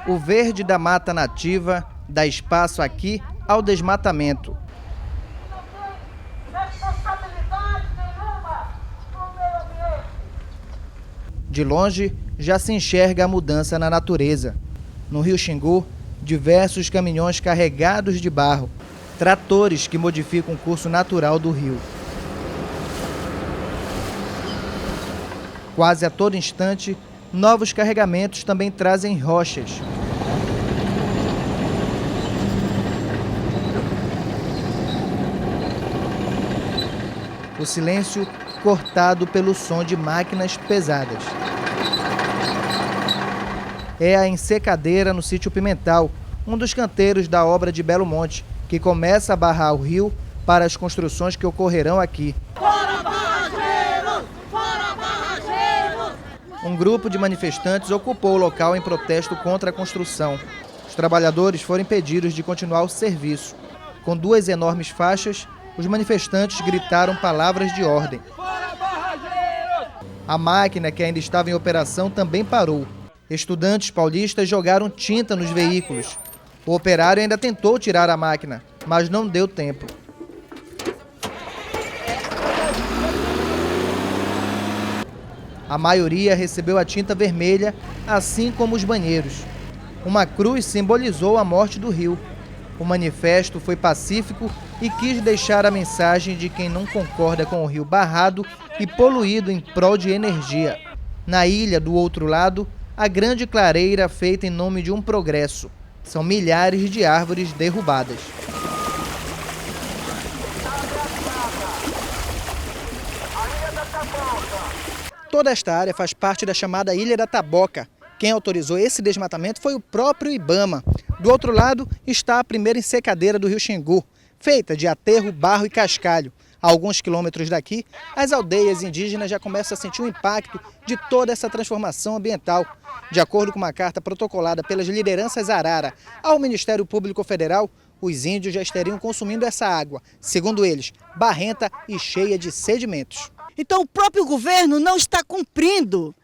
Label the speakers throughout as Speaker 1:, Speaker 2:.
Speaker 1: O verde da mata nativa dá espaço aqui ao desmatamento. De longe, já se enxerga a mudança na natureza. No rio Xingu, diversos caminhões carregados de barro, tratores que modificam o curso natural do rio. Quase a todo instante, novos carregamentos também trazem rochas. O silêncio cortado pelo som de máquinas pesadas. É a ensecadeira no sítio Pimental, um dos canteiros da obra de Belo Monte, que começa a barrar o rio para as construções que ocorrerão aqui.
Speaker 2: Fora barrageiros! Fora barrageiros!
Speaker 1: Um grupo de manifestantes ocupou o local em protesto contra a construção. Os trabalhadores foram impedidos de continuar o serviço. Com duas enormes faixas, os manifestantes gritaram palavras de ordem. A máquina, que ainda estava em operação, também parou. Estudantes paulistas jogaram tinta nos veículos. O operário ainda tentou tirar a máquina, mas não deu tempo. A maioria recebeu a tinta vermelha, assim como os banheiros. Uma cruz simbolizou a morte do rio. O manifesto foi pacífico e quis deixar a mensagem de quem não concorda com o rio barrado e poluído em prol de energia. Na ilha, do outro lado, a grande clareira feita em nome de um progresso. São milhares de árvores derrubadas. Toda esta área faz parte da chamada Ilha da Taboca. Quem autorizou esse desmatamento foi o próprio IBAMA. Do outro lado está a primeira ensecadeira do rio Xingu, feita de aterro, barro e cascalho. A alguns quilômetros daqui, as aldeias indígenas já começam a sentir o impacto de toda essa transformação ambiental. De acordo com uma carta protocolada pelas lideranças Arara ao Ministério Público Federal, os índios já estariam consumindo essa água, segundo eles, barrenta e cheia de sedimentos.
Speaker 3: Então o próprio governo não está cumprindo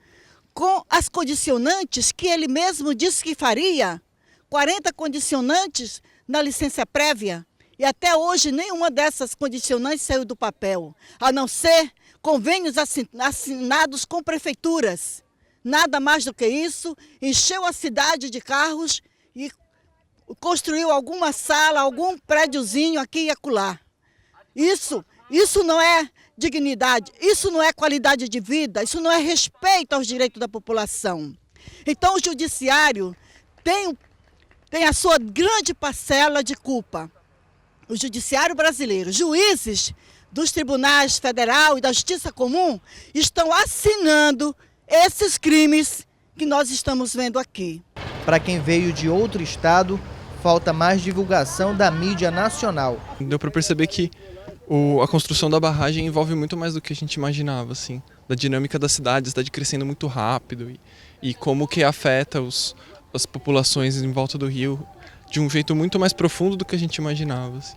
Speaker 3: com as condicionantes que ele mesmo disse que faria, 40 condicionantes na licença prévia. E até hoje nenhuma dessas condicionantes saiu do papel, a não ser convênios assinados com prefeituras. Nada mais do que isso, encheu a cidade de carros e construiu alguma sala, algum prédiozinho aqui e acolá. Isso não é dignidade, isso não é qualidade de vida, isso não é respeito aos direitos da população. Então o judiciário tem a sua grande parcela de culpa. O judiciário brasileiro, juízes dos tribunais federal e da justiça comum estão assinando esses crimes que nós estamos vendo aqui.
Speaker 1: Para quem veio de outro estado, falta mais divulgação da mídia nacional.
Speaker 4: Deu para perceber que a construção da barragem envolve muito mais do que a gente imaginava, assim, da dinâmica da cidade crescendo muito rápido e como que afeta as populações em volta do rio de um jeito muito mais profundo do que a gente imaginava, assim.